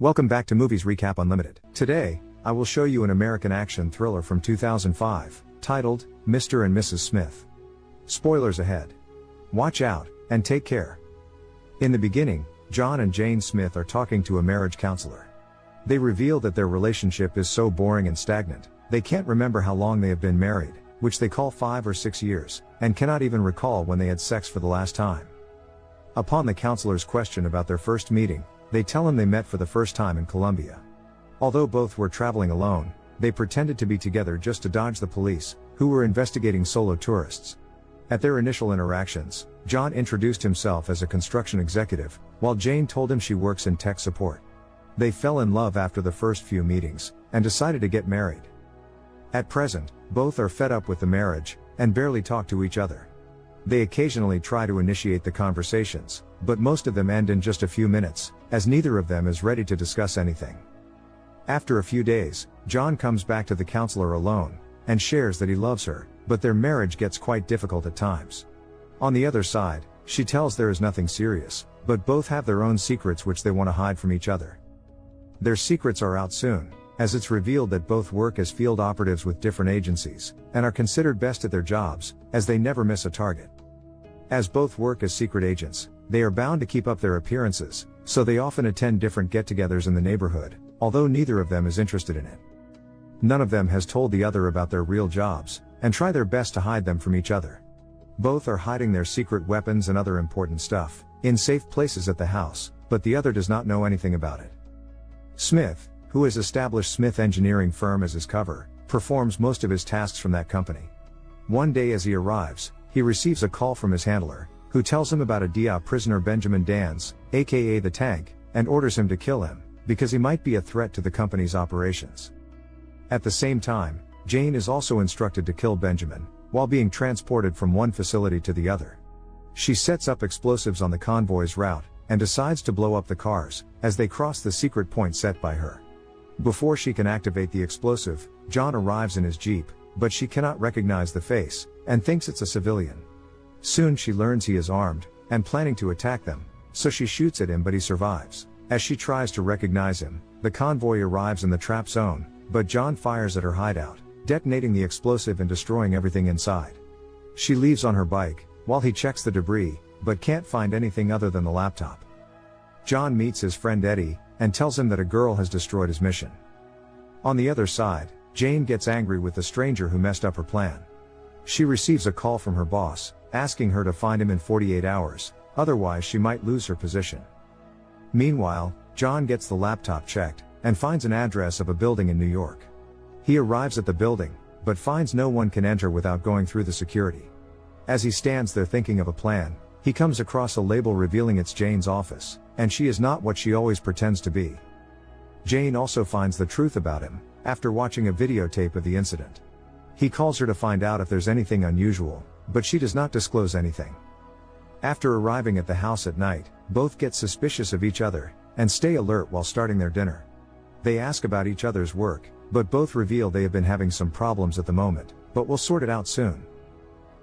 Welcome back to Movies Recap Unlimited. Today, I will show you an American action thriller from 2005, titled, Mr. and Mrs. Smith. Spoilers ahead. Watch out, and take care. In the beginning, John and Jane Smith are talking to a marriage counselor. They reveal that their relationship is so boring and stagnant, they can't remember how long they have been married, which they call 5 or 6 years, and cannot even recall when they had sex for the last time. Upon the counselor's question about their first meeting, they tell him they met for the first time in Colombia. Although both were traveling alone, they pretended to be together just to dodge the police, who were investigating solo tourists. At their initial interactions, John introduced himself as a construction executive, while Jane told him she works in tech support. They fell in love after the first few meetings, and decided to get married. At present, both are fed up with the marriage, and barely talk to each other. They occasionally try to initiate the conversations, but most of them end in just a few minutes, as neither of them is ready to discuss anything. After a few days, John comes back to the counselor alone, and shares that he loves her, but their marriage gets quite difficult at times. On the other side, she tells there is nothing serious, but both have their own secrets which they want to hide from each other. Their secrets are out soon, as it's revealed that both work as field operatives with different agencies, and are considered best at their jobs, as they never miss a target. As both work as secret agents, they are bound to keep up their appearances, so they often attend different get-togethers in the neighborhood, although neither of them is interested in it. None of them has told the other about their real jobs, and try their best to hide them from each other. Both are hiding their secret weapons and other important stuff, in safe places at the house, but the other does not know anything about it. Smith, who has established Smith Engineering firm as his cover, performs most of his tasks from that company. One day as he arrives, he receives a call from his handler, who tells him about a DIA prisoner Benjamin Danz, aka the Tank, and orders him to kill him, because he might be a threat to the company's operations. At the same time, Jane is also instructed to kill Benjamin, while being transported from one facility to the other. She sets up explosives on the convoy's route, and decides to blow up the cars, as they cross the secret point set by her. Before she can activate the explosive, John arrives in his Jeep, but she cannot recognize the face, and thinks it's a civilian. Soon she learns he is armed, and planning to attack them, so she shoots at him but he survives. As she tries to recognize him, the convoy arrives in the trap zone, but John fires at her hideout, detonating the explosive and destroying everything inside. She leaves on her bike, while he checks the debris, but can't find anything other than the laptop. John meets his friend Eddie, and tells him that a girl has destroyed his mission. On the other side, Jane gets angry with the stranger who messed up her plan. She receives a call from her boss, asking her to find him in 48 hours, otherwise she might lose her position. Meanwhile, John gets the laptop checked, and finds an address of a building in New York. He arrives at the building, but finds no one can enter without going through the security. As he stands there thinking of a plan, he comes across a label revealing it's Jane's office, and she is not what she always pretends to be. Jane also finds the truth about him, after watching a videotape of the incident. He calls her to find out if there's anything unusual, but she does not disclose anything. After arriving at the house at night, both get suspicious of each other, and stay alert while starting their dinner. They ask about each other's work, but both reveal they have been having some problems at the moment, but will sort it out soon.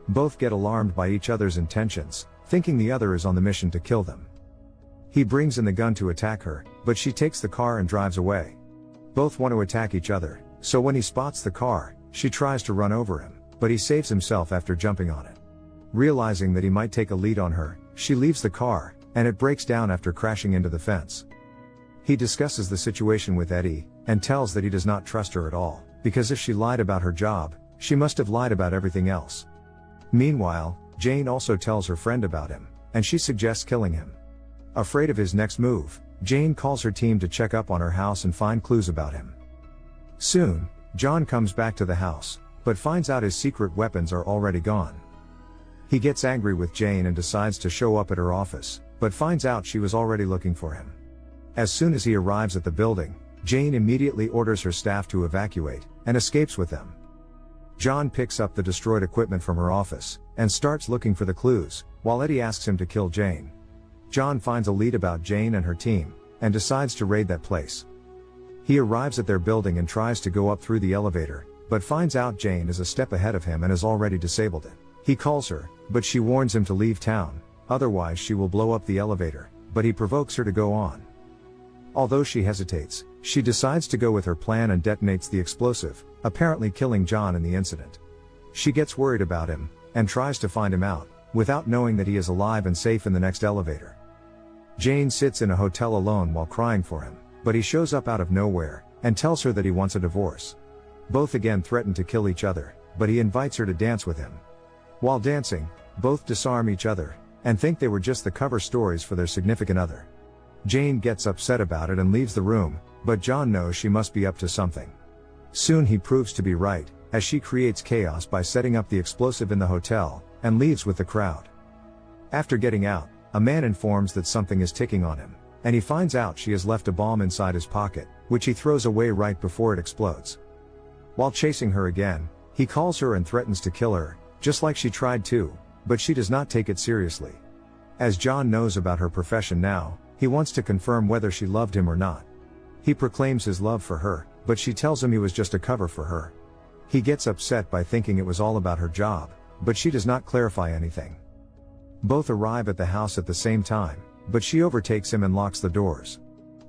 Both get alarmed by each other's intentions, thinking the other is on the mission to kill them. He brings in the gun to attack her, but she takes the car and drives away. Both want to attack each other, so when he spots the car, she tries to run over him, but he saves himself after jumping on it. Realizing that he might take a lead on her, she leaves the car, and it breaks down after crashing into the fence. He discusses the situation with Eddie, and tells that he does not trust her at all, because if she lied about her job, she must have lied about everything else. Meanwhile, Jane also tells her friend about him, and she suggests killing him. Afraid of his next move, Jane calls her team to check up on her house and find clues about him. Soon, John comes back to the house, but finds out his secret weapons are already gone. He gets angry with Jane and decides to show up at her office, but finds out she was already looking for him. As soon as he arrives at the building, Jane immediately orders her staff to evacuate, and escapes with them. John picks up the destroyed equipment from her office, and starts looking for the clues, while Eddie asks him to kill Jane. John finds a lead about Jane and her team, and decides to raid that place. He arrives at their building and tries to go up through the elevator, but finds out Jane is a step ahead of him and has already disabled it. He calls her, but she warns him to leave town, otherwise she will blow up the elevator, but he provokes her to go on. Although she hesitates, she decides to go with her plan and detonates the explosive, apparently killing John in the incident. She gets worried about him, and tries to find him out, without knowing that he is alive and safe in the next elevator. Jane sits in a hotel alone while crying for him, but he shows up out of nowhere, and tells her that he wants a divorce. Both again threaten to kill each other, but he invites her to dance with him. While dancing, both disarm each other, and think they were just the cover stories for their significant other. Jane gets upset about it and leaves the room, but John knows she must be up to something. Soon he proves to be right, as she creates chaos by setting up the explosive in the hotel, and leaves with the crowd. After getting out, a man informs that something is ticking on him, and he finds out she has left a bomb inside his pocket, which he throws away right before it explodes. While chasing her again, he calls her and threatens to kill her, just like she tried to, but she does not take it seriously. As John knows about her profession now, he wants to confirm whether she loved him or not. He proclaims his love for her, but she tells him he was just a cover for her. He gets upset by thinking it was all about her job, but she does not clarify anything. Both arrive at the house at the same time, but she overtakes him and locks the doors.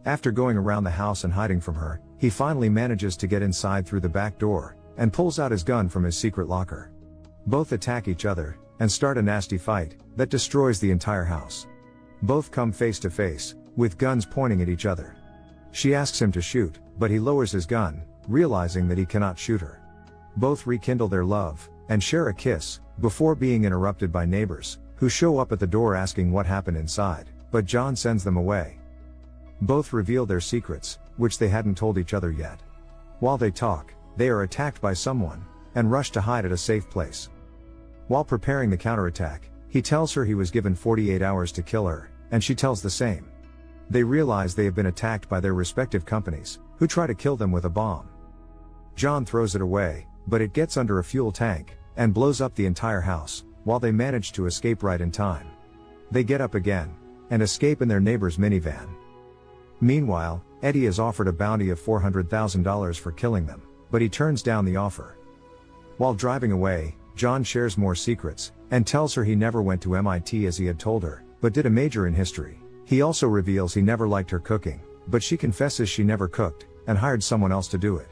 After going around the house and hiding from her, he finally manages to get inside through the back door, and pulls out his gun from his secret locker. Both attack each other, and start a nasty fight, that destroys the entire house. Both come face to face, with guns pointing at each other. She asks him to shoot, but he lowers his gun, realizing that he cannot shoot her. Both rekindle their love, and share a kiss, before being interrupted by neighbors, who show up at the door asking what happened inside, but John sends them away. Both reveal their secrets, which they hadn't told each other yet. While they talk, they are attacked by someone, and rush to hide at a safe place. While preparing the counterattack, he tells her he was given 48 hours to kill her, and she tells the same. They realize they have been attacked by their respective companies, who try to kill them with a bomb. John throws it away, but it gets under a fuel tank, and blows up the entire house, while they manage to escape right in time. They get up again, and escape in their neighbor's minivan. Meanwhile, Eddie is offered a bounty of $400,000 for killing them, but he turns down the offer. While driving away, John shares more secrets, and tells her he never went to MIT as he had told her, but did a major in history. He also reveals he never liked her cooking, but she confesses she never cooked, and hired someone else to do it.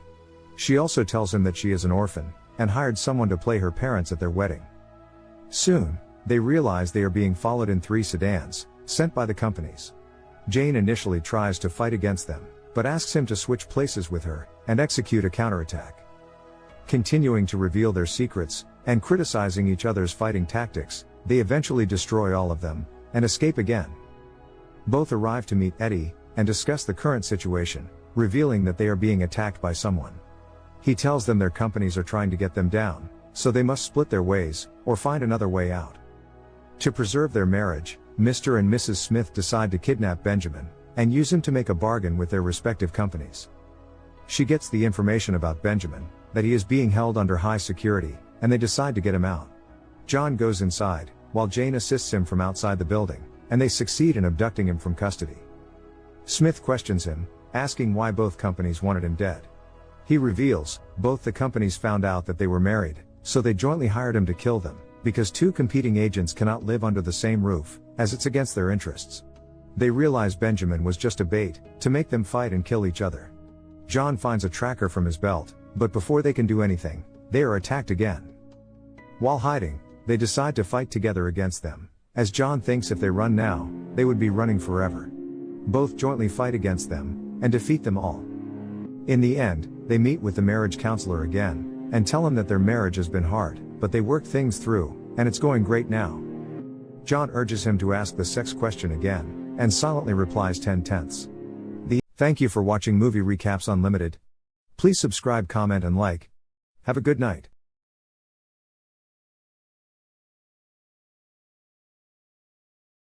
She also tells him that she is an orphan, and hired someone to play her parents at their wedding. Soon, they realize they are being followed in 3 sedans, sent by the companies. Jane initially tries to fight against them, but asks him to switch places with her, and execute a counterattack. Continuing to reveal their secrets, and criticizing each other's fighting tactics, they eventually destroy all of them, and escape again. Both arrive to meet Eddie, and discuss the current situation, revealing that they are being attacked by someone. He tells them their companies are trying to get them down, so they must split their ways, or find another way out. To preserve their marriage, Mr. and Mrs. Smith decide to kidnap Benjamin, and use him to make a bargain with their respective companies. She gets the information about Benjamin, that he is being held under high security, and they decide to get him out. John goes inside, while Jane assists him from outside the building, and they succeed in abducting him from custody. Smith questions him, asking why both companies wanted him dead. He reveals, both the companies found out that they were married, so they jointly hired him to kill them, because 2 competing agents cannot live under the same roof, as it's against their interests. They realize Benjamin was just a bait, to make them fight and kill each other. John finds a tracker from his belt, but before they can do anything, they are attacked again. While hiding, they decide to fight together against them, as John thinks if they run now, they would be running forever. Both jointly fight against them, and defeat them all. In the end, they meet with the marriage counselor again, and tell him that their marriage has been hard, but they worked things through, and it's going great now. John urges him to ask the sex question again, and silently replies 10/10. Thank you for watching Movie Recaps Unlimited. Please subscribe, comment and like. Have a good night.